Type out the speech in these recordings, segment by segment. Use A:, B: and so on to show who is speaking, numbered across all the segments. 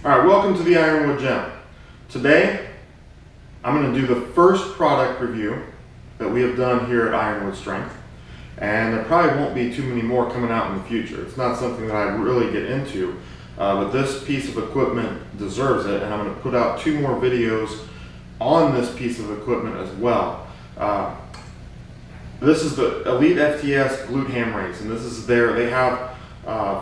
A: Alright, welcome to the Ironwood Gym. Today, I'm going to do the first product review that we have done here at Ironwood Strength. And there probably won't be too many more coming out in the future. It's not something that I really get into, but this piece of equipment deserves it, and I'm going to put out 2 more videos on this piece of equipment as well. This is the elitefts Glute-ham Raise, and this is they have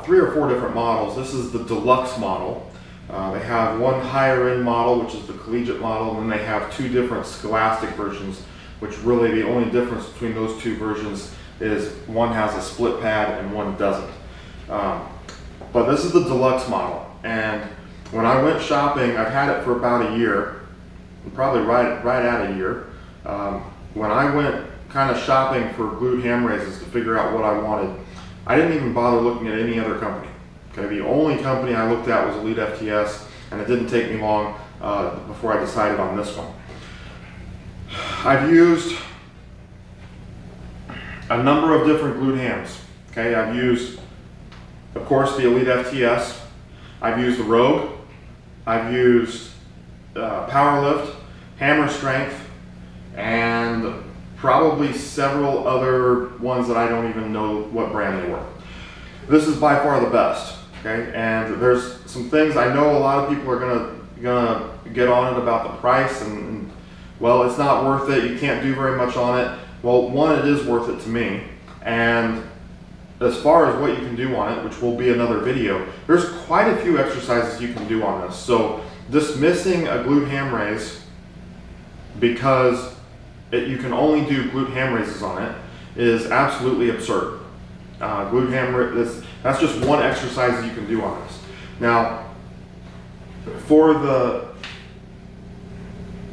A: 3 or 4 different models. This is the Deluxe model. They have one higher end model, which is the collegiate model, and then they have 2 different scholastic versions, which really the only difference between those 2 versions is one has a split pad and one doesn't. But this is the Deluxe model, and when I went shopping, I've had it for about a year, probably right at a year. When I went kind of shopping for Glute-ham Raises to figure out what I wanted, I didn't even bother looking at any other company. Okay, the only company I looked at was elitefts, and it didn't take me long before I decided on this one. I've used a number of different glute hams. Okay, I've used, of course, the elitefts. I've used the Rogue. I've used Powerlift, Hammer Strength, and probably several other ones that I don't even know what brand they were. This is by far the best. Okay, and there's some things I know a lot of people are gonna get on it about the price, and well, it's not worth it. You can't do very much on it. Well, one, it is worth it to me, and as far as what you can do on it, which will be another video, there's quite a few exercises you can do on this. So dismissing a Glute-ham Raise because you can only do Glute-ham Raises on it is absolutely absurd. That's just one exercise you can do on this. Now, for the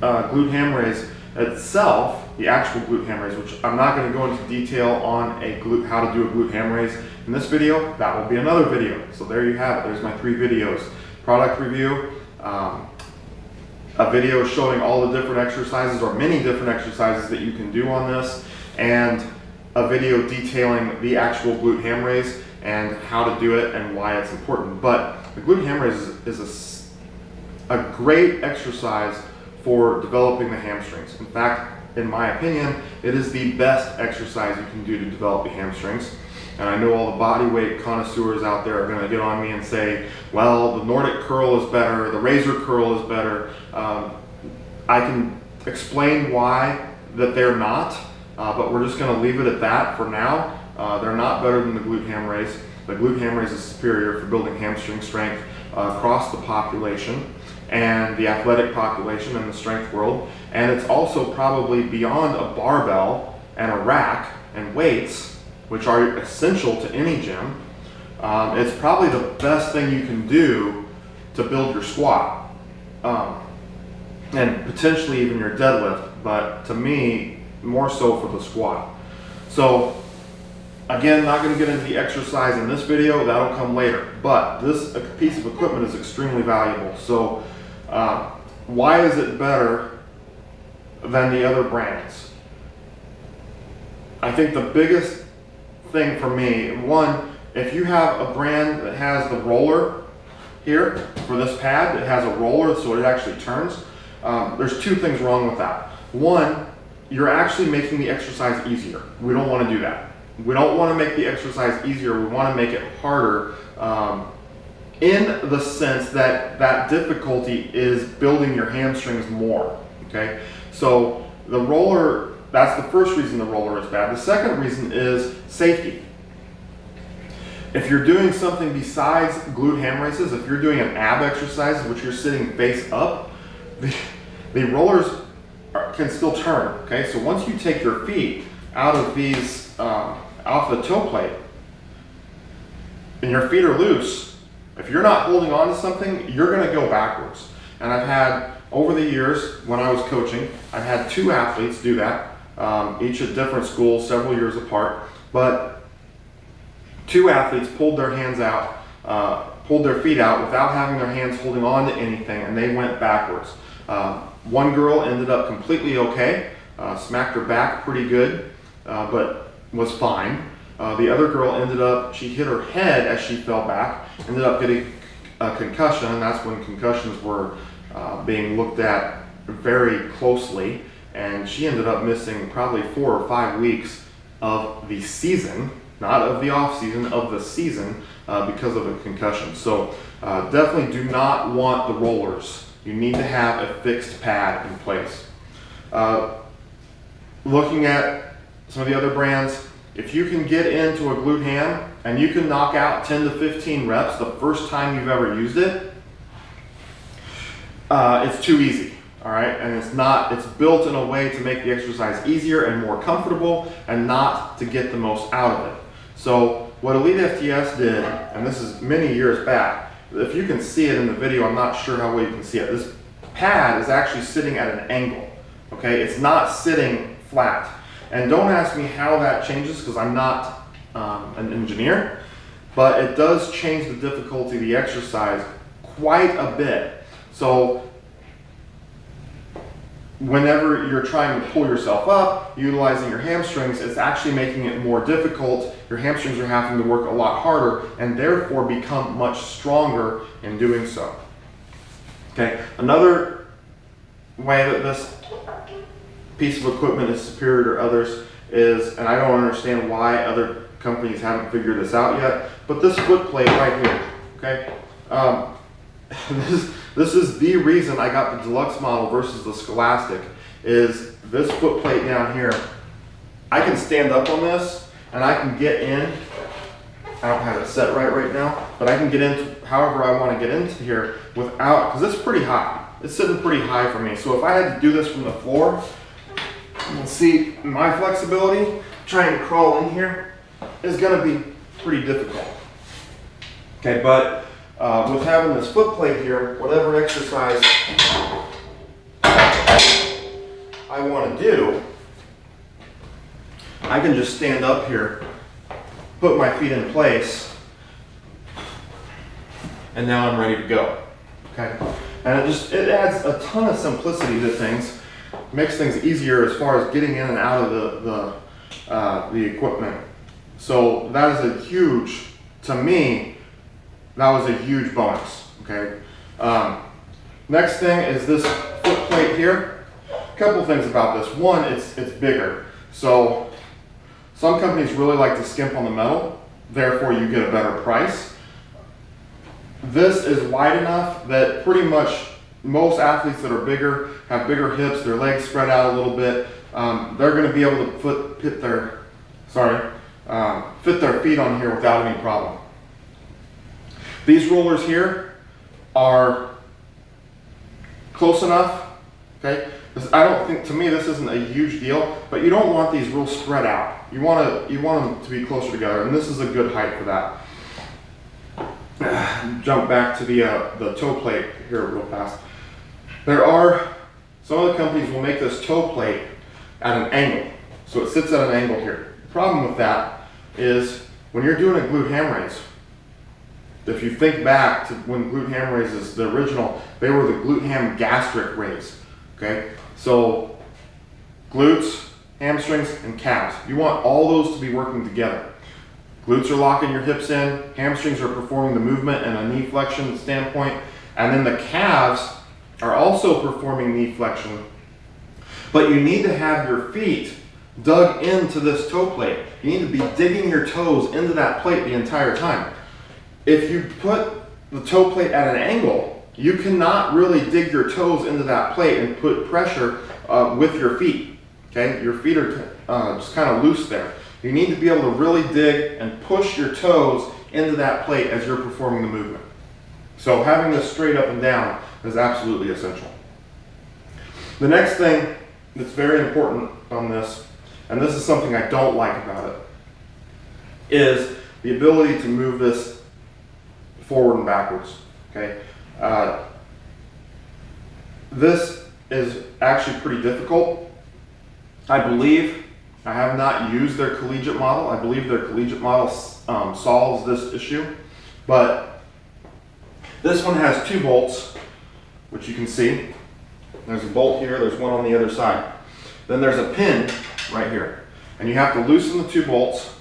A: Glute-ham Raise itself, the actual Glute-ham Raise, which I'm not going to go into detail on how to do a Glute-ham Raise in this video, that will be another video. So there you have it. There's my 3 videos: product review, a video showing all the different exercises or many different exercises that you can do on this, and a video detailing the actual Glute-ham Raise and how to do it and why it's important. But the Glute-ham Raise is a great exercise for developing the hamstrings. In fact, in my opinion, it is the best exercise you can do to develop the hamstrings. And I know all the body weight connoisseurs out there are going to get on me and say, well, the Nordic curl is better, the razor curl is better. I can explain why that they're not. But we're just going to leave it at that for now. They're not better than the Glute-ham Raise. The Glute-ham Raise is superior for building hamstring strength across the population and the athletic population in the strength world. And it's also probably beyond a barbell and a rack and weights, which are essential to any gym. It's probably the best thing you can do to build your squat and potentially even your deadlift. But to me, more so for the squat. So again, not going to get into the exercise in this video, that'll come later, but this piece of equipment is extremely valuable. So why is it better than the other brands? I think the biggest thing for me, one, if you have a brand that has the roller here for this pad, it has a roller so it actually turns, there's 2 things wrong with that. One, you're actually making the exercise easier. We don't want to do that. We don't want to make the exercise easier. We want to make it harder in the sense that that difficulty is building your hamstrings more. Okay, so the roller, that's the first reason the roller is bad. The second reason is safety. If you're doing something besides Glute-ham Raises, if you're doing an ab exercise, which you're sitting face up, the rollers can still turn. Okay, so once you take your feet out of these off the toe plate and your feet are loose, if you're not holding on to something, you're going to go backwards. And I've had, over the years when I was coaching, I've had 2 athletes do that, each at different schools, several years apart, but 2 athletes pulled their hands out, pulled their feet out without having their hands holding on to anything, and they went backwards. One girl ended up completely okay, smacked her back pretty good, but was fine. The other girl ended up, she hit her head as she fell back, ended up getting a concussion, and that's when concussions were being looked at very closely, and she ended up missing probably 4 or 5 weeks of the season, not of the off season, of the season, because of a concussion. So definitely do not want the rollers. You need to have a fixed pad in place. Looking at some of the other brands, if you can get into a glute ham and you can knock out 10 to 15 reps the first time you've ever used it, it's too easy. All right, and it's built in a way to make the exercise easier and more comfortable and not to get the most out of it. So what elitefts did, and this is many years back, if you can see it in the video, I'm not sure how well you can see it. This pad is actually sitting at an angle, okay? It's not sitting flat. And don't ask me how that changes because I'm not an engineer, but it does change the difficulty of the exercise quite a bit. So whenever you're trying to pull yourself up, utilizing your hamstrings, it's actually making it more difficult. Your hamstrings are having to work a lot harder and therefore become much stronger in doing so. Okay, another way that this piece of equipment is superior to others is, and I don't understand why other companies haven't figured this out yet, but this foot plate right here, okay? This is the reason I got the Deluxe model versus the Scholastic, is this foot plate down here. I can stand up on this and I can get in. I don't have it set right now, but I can get into however I want to get into here without, because it's pretty high. It's sitting pretty high for me. So if I had to do this from the floor, you can see my flexibility, trying to crawl in here is going to be pretty difficult. Okay, but with having this foot plate here, whatever exercise I want to do, I can just stand up here, put my feet in place, and now I'm ready to go. Okay, and it adds a ton of simplicity to things, makes things easier as far as getting in and out of the equipment. So that is a huge, to me, that was a huge bonus, okay? Next thing is this foot plate here. A couple things about this. One, it's bigger. So some companies really like to skimp on the metal, therefore you get a better price. This is wide enough that pretty much most athletes that are bigger, have bigger hips, their legs spread out a little bit, they're gonna be able to fit their feet on here without any problem. These rollers here are close enough, okay? I don't think, to me, this isn't a huge deal, but you don't want these real spread out. You want them to be closer together, and this is a good height for that. Jump back to the toe plate here real fast. Some of the companies will make this toe plate at an angle, so it sits at an angle here. The problem with that is when you're doing a glute-ham raise, if you think back to when glute-ham raises, the original, they were the glute-ham gastric raise, okay? So glutes, hamstrings, and calves. You want all those to be working together. Glutes are locking your hips in, hamstrings are performing the movement and a knee flexion standpoint, and then the calves are also performing knee flexion. But you need to have your feet dug into this toe plate. You need to be digging your toes into that plate the entire time. If you put the toe plate at an angle, you cannot really dig your toes into that plate and put pressure with your feet, okay? Your feet are just kind of loose there. You need to be able to really dig and push your toes into that plate as you're performing the movement. So having this straight up and down is absolutely essential. The next thing that's very important on this, and this is something I don't like about it, is the ability to move this forward and backwards, okay? This is actually pretty difficult. I believe, I have not used their collegiate model. I believe their collegiate model solves this issue, but this one has 2 bolts, which you can see. There's a bolt here, there's one on the other side. Then there's a pin right here, and you have to loosen the 2 bolts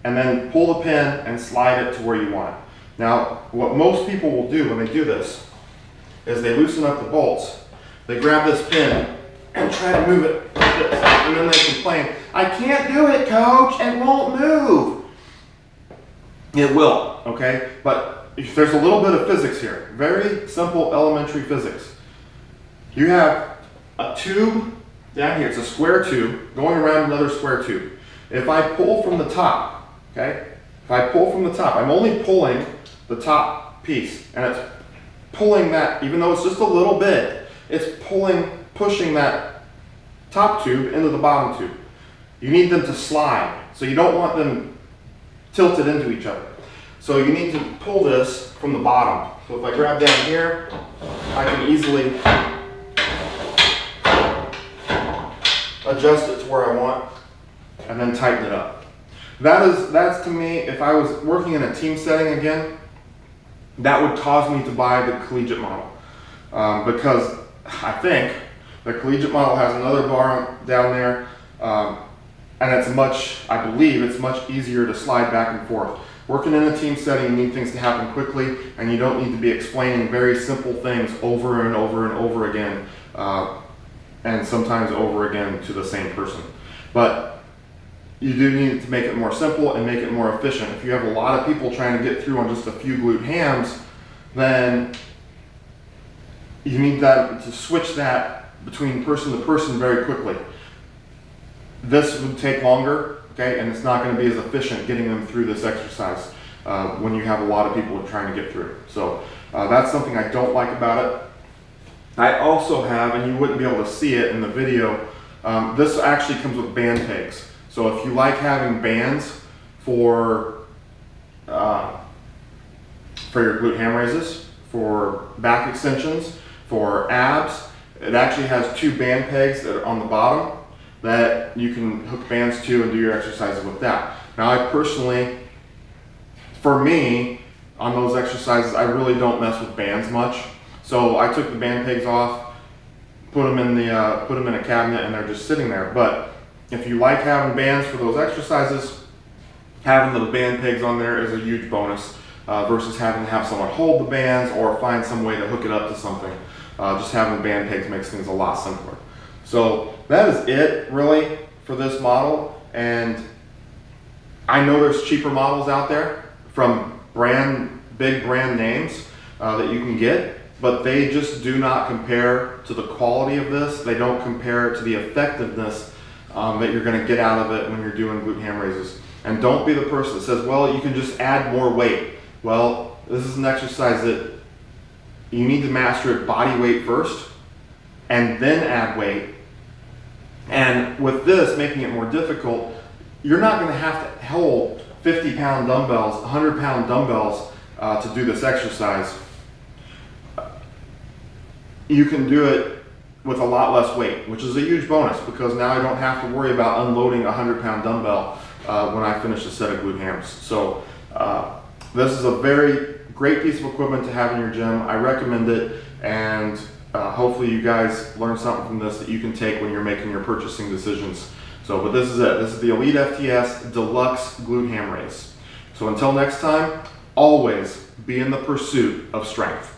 A: and then pull the pin and slide it to where you want it. Now, what most people will do when they do this is they loosen up the bolts, they grab this pin and try to move it like this, and then they complain, I can't do it, coach, it won't move. It will, okay? But if there's a little bit of physics here, very simple elementary physics. You have a tube down here, it's a square tube going around another square tube. If I pull from the top, okay? If I pull from the top, I'm only pulling the top piece, and it's pulling that, even though it's just a little bit, it's pushing that top tube into the bottom tube. You need them to slide, so you don't want them tilted into each other. So you need to pull this from the bottom. So if I grab down here, I can easily adjust it to where I want and then tighten it up. That's to me, if I was working in a team setting again, that would cause me to buy the collegiate model. Because I think the collegiate model has another bar down there, and it's I believe it's much easier to slide back and forth. Working in a team setting, you need things to happen quickly, and you don't need to be explaining very simple things over and over and over again, and sometimes over again to the same person. But you do need to make it more simple and make it more efficient. If you have a lot of people trying to get through on just a few glute hams, then you need to switch that between person to person very quickly. This would take longer, okay, and it's not going to be as efficient getting them through this exercise when you have a lot of people trying to get through. So that's something I don't like about it. I also have, and you wouldn't be able to see it in the video, this actually comes with band pegs. So if you like having bands for your glute ham raises, for back extensions, for abs, it actually has 2 band pegs that are on the bottom that you can hook bands to and do your exercises with that. Now I personally, for me, on those exercises, I really don't mess with bands much. So I took the band pegs off, put them in a cabinet, and they're just sitting there. But if you like having bands for those exercises, having the band pegs on there is a huge bonus versus having to have someone hold the bands or find some way to hook it up to something. Just having the band pegs makes things a lot simpler. So that is it really for this model, and I know there's cheaper models out there from big brand names that you can get, but they just do not compare to the quality of this. They don't compare to the effectiveness that you're going to get out of it when you're doing glute ham raises. And don't be the person that says, well, you can just add more weight. Well, this is an exercise that you need to master at body weight first and then add weight. And with this making it more difficult, you're not going to have to hold 50-pound dumbbells, 100-pound dumbbells to do this exercise. You can do it with a lot less weight, which is a huge bonus because now I don't have to worry about unloading a 100-pound dumbbell when I finish a set of glute hams. So this is a very great piece of equipment to have in your gym. I recommend it, and hopefully you guys learn something from this that you can take when you're making your purchasing decisions. So, but this is it. This is the Elite FTS Deluxe Glute-ham Raise. So until next time, always be in the pursuit of strength.